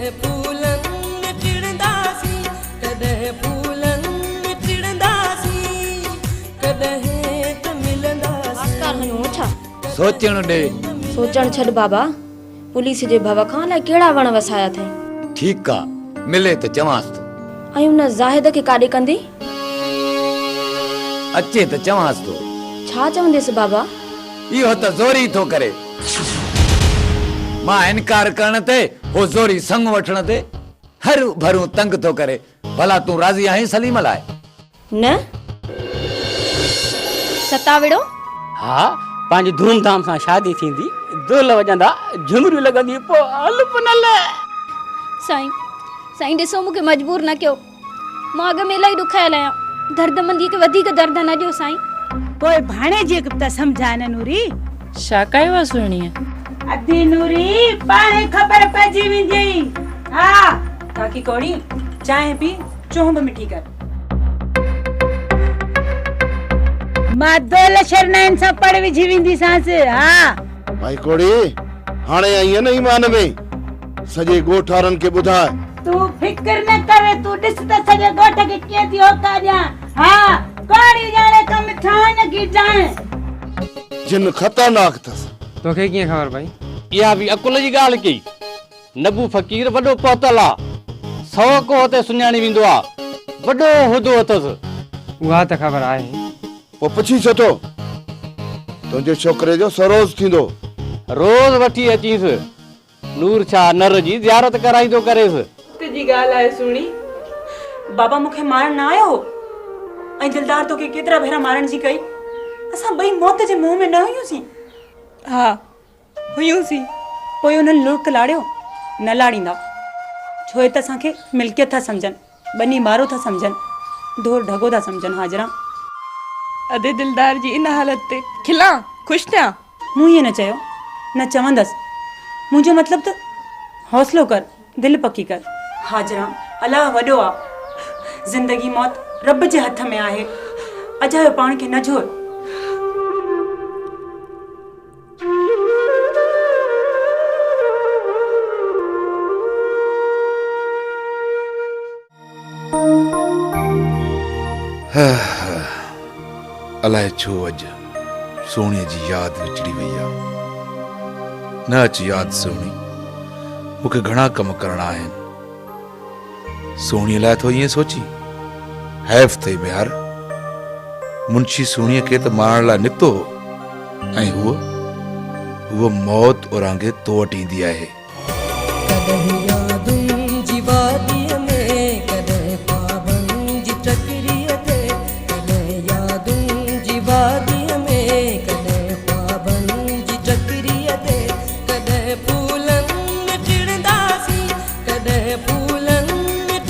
कदे फूलन टिड़दासी कदे फूलन टिड़दासी कदे त मिलंदासी आकार हनु छा सोचण दे सोचण छड बाबा पुलिस जे भव खां लाइ केड़ा वण वसाया थे ठीक आ मिले त चवांस तो आयु न जाहिद के काडे कंदी अचे त चवांस तो छा चवंदेस बाबा इहो त ज़ोरी थो करे मां इनकार करण ते हो ज़ोरी संग वठण ते हर भरू तंग थो करे भला तू राज़ी आहे सलीम लाए न सताविड़ो हाँ पांजी धूमधाम सां शादी थींदी दोल वजंदा झुमरियूं लॻंदी पो हल पुनल साईं साईं ॾिसो मूंखे मजबूर न कयो मां अॻ में इलाही ॾुखायल आहियां दर्दमंदी खे वधीक दर्द न ॾियो साईं पोइ भाणे जी त समझाए न नूरी छा कयो आहे सुहिणीअ अधी नूरी पाणे ख़बर पइजी वेंदी हा काकी कोड़ी चांहि पी चोंब मिठी कर मां दोल शरनाइन सां पड़ विझी वेंदी सांस हा भाई कोड़ी हाणे आई न ईमान में सॼे ॻोठारनि खे ॿुधाए तू फिकर न करे तू ॾिस त सॼे ॻोठ खे कीअं थी होका ॾियां हा कोड़ी ॼाणे कम ठाण की ॼाणे जिन खतरनाक अथसि तोखे कीअं ख़बर भाई इहा बि अकुल जी ॻाल्हि कई नबू फ़कीर वॾो पहुतल आ सौ को हुते सुञाणी वेंदो आ वॾो हुदो अथसि उहा त ख़बर आहे पोइ पुछी छॾो तुंहिंजे छोकिरे जो सरोज थींदो रोज़ वठी अचीसि नूर छा नर जी ज़ियारत कराईंदो करेसि तुझी ॻाल्हि आहे सुणी बाबा मूंखे मारण न आयो ऐं दिलदार तोखे केतिरा भेरा मारण जी कई असां ॿई मौत जे मुंहं में न हुयूंसीं हा हुयूंसीं पोइ उन्हनि लुड़क लाड़ियो न लाड़ींदा छो त असांखे मिल्कियत था सम्झनि बनी मारो था सम्झनि ढोर ढगो था सम्झनि हाजरा अदे दिलदार जी इन हालत ते खिला खुश थिया मूं ईअं न चयो न चवंदसि मुंहिंजो मतिलबु त हौसलो कर दिलि पकी कर हाजरा अलाह वॾो आहे ज़िंदगी मौत रब जे हथ में आहे अजायो पाण खे न झोर अलाए छो अॼु सोणीअ जी यादि विछड़ी वई आहे न अची यादि सोणी मूंखे घणा कम करणा आहिनि सोणीअ लाइ थो ईअं सोची हैफ़ थई बिहार मुंशी सोणीअ खे त मारण लाइ निकितो हो ऐं हूअ मौत उरांगे तो वटि ईंदी आहे कदे यादुनि जी वादीअ में कदे पावन जी टकरीअ ते कदे यादुनि जी वादीअ में कदे पावन जी टकरीअ ते कदे फूलन टिड़दासी कदे फूलन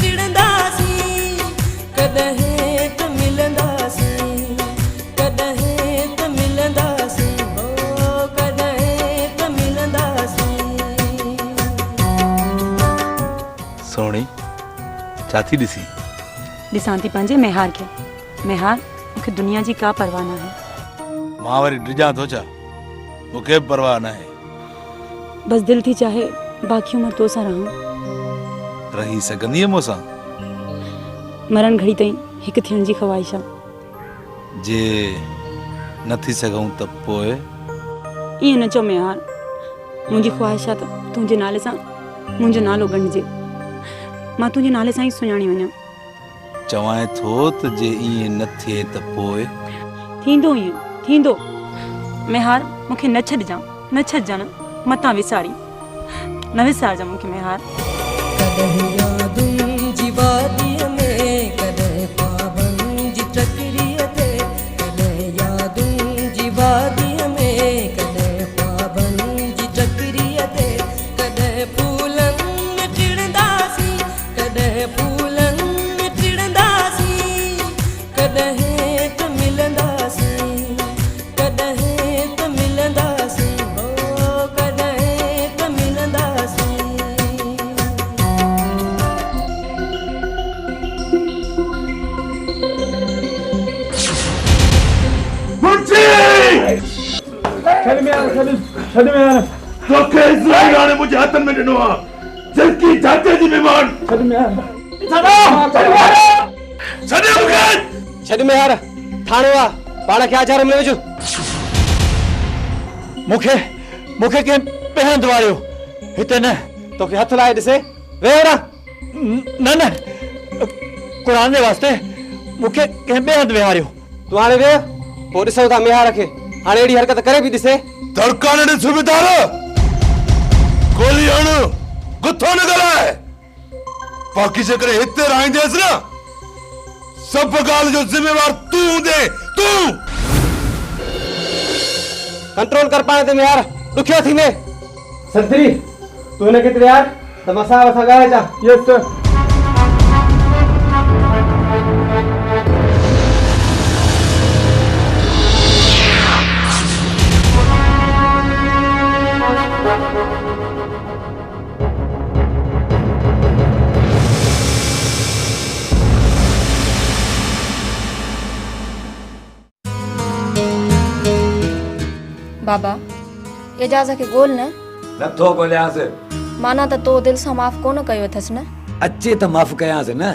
टिड़दासी कदे त मिलंदासी कदे त मिलंदासी हो कदे त मिलंदासी सोणी छा थी ॾिसी ॾिसां थी पंहिंजे मेहार खे मेहार मूंखे दुनिया जी का परवाह न आहे मां वरी डिॼां थो छा मूंखे बि परवाह न आहे बस दिल थी चाहे बाक़ी उम्र तो सां रहूं रही सघंदीअ मूंसां मरण घड़ी ताईं हिकु थियण जी ख़्वाहिश आहे जे न थी सघूं त पोइ ईअं न चओ मेहार मुंहिंजी ख़्वाहिश आहे त तुंहिंजे नाले सां मुंहिंजो नालो ॻंढिजे मां तुंहिंजे नाले सां ई सुञाणी वञा चवां थो त जे ईअं न थिए त पोइ थींदो ईअं थींदो मेहार मूंखे न छॾिजां न छॾिजां न मतां विसारी न विसारजां मूंखे मेहार कदे यादुनि जी वादीअ में कदे पावन जी टकरीअ ते कदे यादुनि जी वादीअ में कदे पावन जी टकरीअ ते कदे फूलन टिड़दासी कदे फूलन टिड़दासी कदे त मिलंदासी कदे त मिलंदासी हो कदे त मिलंदासी तोखे इस्लाही हाणे मुंहिंजे हथनि में ॾिनो आहे जल्दी जाते जी मेहमान छॾ में यार सदे मुखे छॾ में यार थाणे वा पाण खे आचार में विझ मूंखे मूंखे कंहिं पहिरियों द्वारियो हिते न तोखे हथ लाए ॾिसे वेह ना न न क़ुरान जे वास्ते मूंखे कंहिं ॿिए हंधि विहारियो तूं हाणे वेह पोइ ॾिसूं था मेहार खे हाणे अहिड़ी हरकत करे बि ॾिसे दड़काने ने सुबेदार गोली हण गुथो न गलाए बाक़ी जे करे हिते रहंदेस ना सब गाल जो जिम्मेवार तू हूंदे तू कंट्रोल कर पाए ते मेहार ॾुखियो थी में संतरी तू हिनखे तैयार त मां साहब सां ॻाल्हाए चा यस सर बाबा एजाज़ खे ॻोल्ह न नथो ॻोल्हियांसि माना त तो दिलि सां माफ़ कोन कयो अथसि न अचे त माफ़ कयांसि न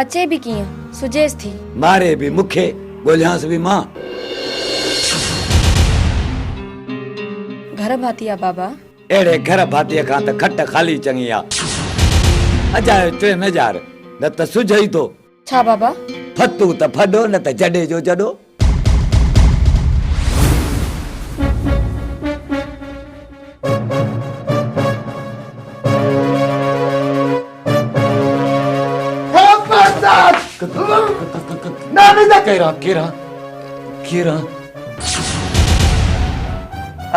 अचे बि कीअं सुजेसि थी मारे बि मूंखे ॻोल्हियांसि बि मां घर भाती आहे बाबा अहिड़े घर भातीअ खां त खट खाली चङी आहे अजायो टे न जार न त सुझ ई थो छा बाबा फतू त फॾो न त जॾे जो जॾो केरा केरा केरा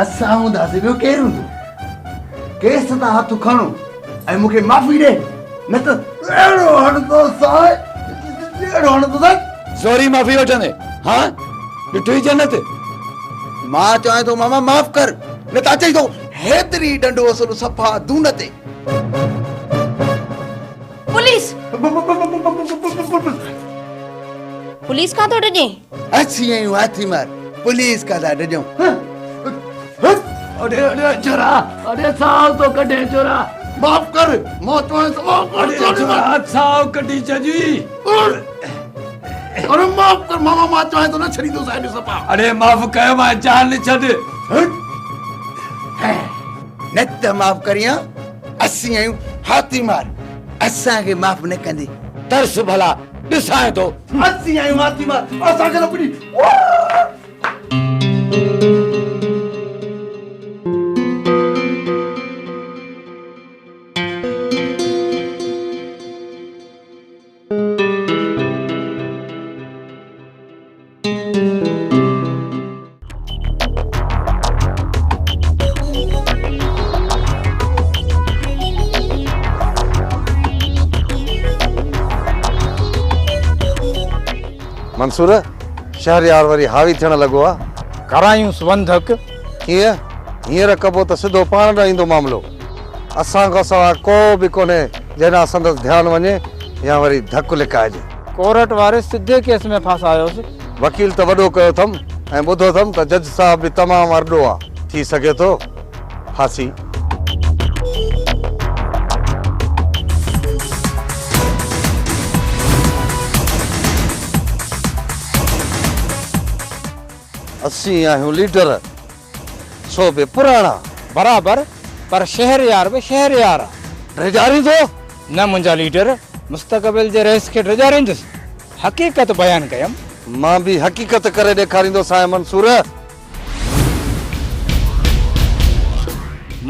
असां हूंदासीं ॿियो केरु हूंदो केस तां हथ खणो ऐं मूंखे माफ़ी ॾे न त अहिड़ो हणंदो साए अहिड़ो हणंदो साए ज़ोरी माफ़ी वठंदे हा ॾिठो ई जन्नत मां चवां थो मामा माफ़ कर न त अचई थो हेतिरी डंडो असुल सफ़ा दून ते पुलिस पुलिस कां थो ॾिजे अची आहियूं हाथी मार पुलिस का था ॾिजऊं अरे अरे चोरा अरे साव तो कढे चोरा माफ़ कर मां चवां थो माफ़ कर अरे चोरा साव कढी छजी अरे माफ़ कर मामा मां चवां थो न छॾींदो साईं सफ़ा अरे माफ़ कयो मां जान छॾ न त माफ़ करियां असीं आहियूं हाथी मार असांखे माफ़ न कंदी तरस भला ॾिसां थो असीं आहियूं हाथी मार असांखे न पुॼी मंसूर शहरयार वरी हावी थियण लॻो आहे करायूं बंधक कीअं हींअर कबो त सिधो पाण ॾींदो मामिलो असां खां सवाइ को बि कोन्हे जंहिं संदसि ध्यानु वञे या वरी धकु लिकाइजे कोर्ट वारे सिधे केस में फासायोसि वकील त वॾो कयो अथमि ऐं ॿुधो अथमि त जज साहब बि तमामु अरॾो आहे थी सघे थो फांसी असीं आहियूं लीडर सो बि पुराणा बराबर पर शहरयार बि शहरयार आहे ड्रेजारींदो न मुंहिंजा लीडर मुस्तक़बिल जे रहिस खे ड्रेजारींदुसि हक़ीक़त बयानु कयमि मां बि हक़ीक़त करे ॾेखारींदो साईं मंसूर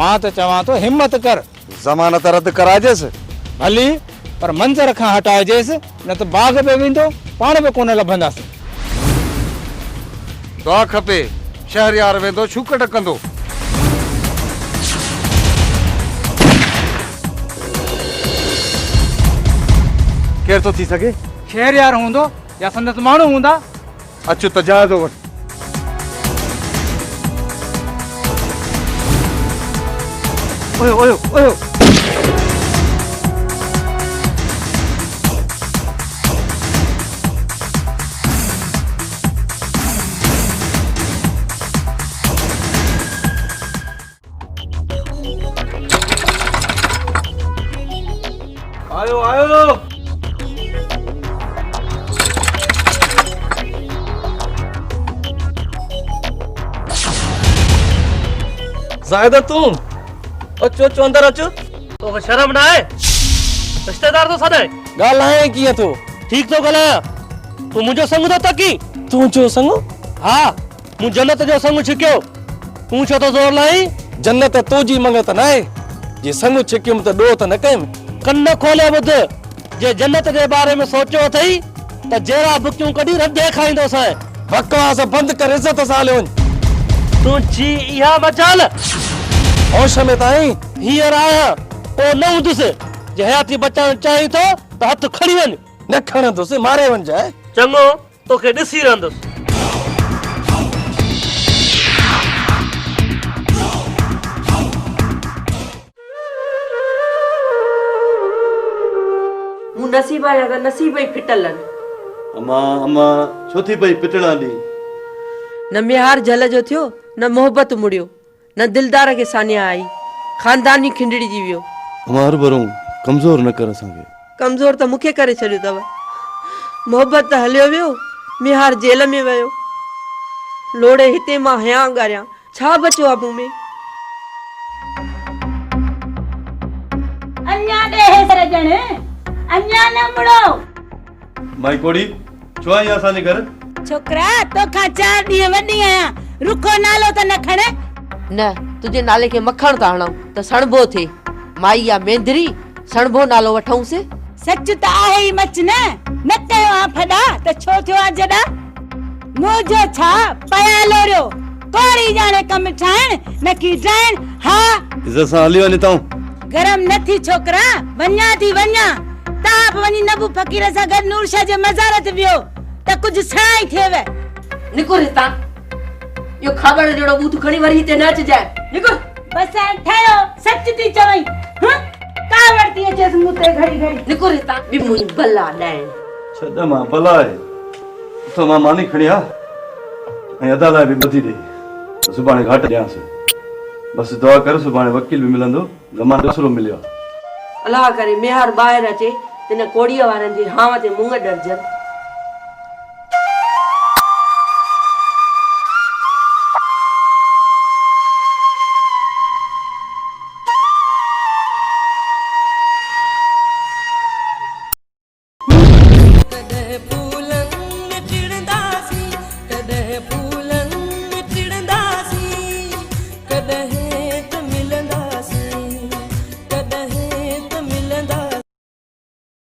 मां त चवां थो हिम्मत कर ज़मानत रद्द कराइजेसि भली पर मंज़र खां हटाइजेसि न त बाग़ में वेंदो पाण बि कोन लभंदासीं दुआ खपे शहरयार वेंदो छूकट कंदो केर थो थी सघे शहरयार हूंदो या संदसि माण्हू हूंदा अचु त जाइज़ो वठ ओयो ओयो ओयो आयो आयो जायदा तू अचो अचो अंदर अचो तो शर्म ना आहे रिश्तेदार तो सदाए ॻाल्हाए कीअं थो ठीक तो ॻाल्हायां तू मुंहिंजो संग थो तकी तुंहिंजो संग हा मूं जन्नत जो संग छिकियो तूं छो तो ज़ोर लाई जन्नत तुंहिंजी मंगत न आहे जे संग छिकियुमि त ॾोह त न कयुमि कन खोले ॿुध जे जन्नत जे बारे में सोचियो अथई त जहिड़ा बुकियूं कढी रधे खाईंदोसि बकवास बंदि कर इज़त सां हलियो वञ तुंहिंजी इहा मचाल होश में ताईं हींअर आहियां पोइ न हूंदुसि जे हयाती बचाइण चाहीं थो त हथ खणी वञ न खणंदुसि मारे वञजाए चङो तोखे ॾिसी रहंदुसि मूं नसीब आया त नसीब ई फिटल आहिनि अम्मा अम्मा छो थी पई पिटड़ा दी न मिहार जल जो थियो न मोहब्बत मुड़ियो न दिलदार के सानिया आई खानदानी खिंडड़ी जी वियो अम्मा हर भरों कमजोर न कर असांखे कमजोर त मूंखे करे छॾियो अथव मोहब्बत त हलियो वियो मिहार जेल में वियो लोड़े हिते मां हया ॻारियां छा बचियो आहे मूं में अन्या दे सरजण अन्या न मुड़ो माई कोड़ी छो आई असांजे घर छोकरा तो खा 4 ॾींहं वॾी आहियां रुखो नालो त न खणे न तुझे नाले के मखण त हणऊं त सणबो थे माई या मेंदरी सणबो नालो वठऊंसि सच त आहे ई मच न कयो आ फॾा त छो थियो आ जॾा मुंहिंजो छा पया लोरियो कोड़ी जाने कम ठाहिण न की ठाहिण हा इज़त सां हली वञ तूं गरम न थी छोकरा वञा थी वञा ताप वञी नबू फकीर सां गॾु नूरशाह जे मज़ारत वियो त कुझु सणाई थिएव निकुर हितां यो ख़बर जहिड़ो बूथ खणी वरी हिते न अचिजाए निकुर बस ठहियो सच थी चवई का वरती अचेस मूं ते घड़ी घड़ी निकुर हितां बि मुंहिंजी भला ॾाइण छॾ मां भला आहे तो मां मानी खणी आ ऐं अदा लाइ बि ॿधी ॾे सुभाणे घाट ॾियांसि बस दुआ कर सुभाणे वकील बि मिलंदो गमा दसरो मिलियो अलाह करे मिहार ॿाहिरि अचे तिन कोड़ीअ वारनि जे हाव ते मुंग ॾरजनि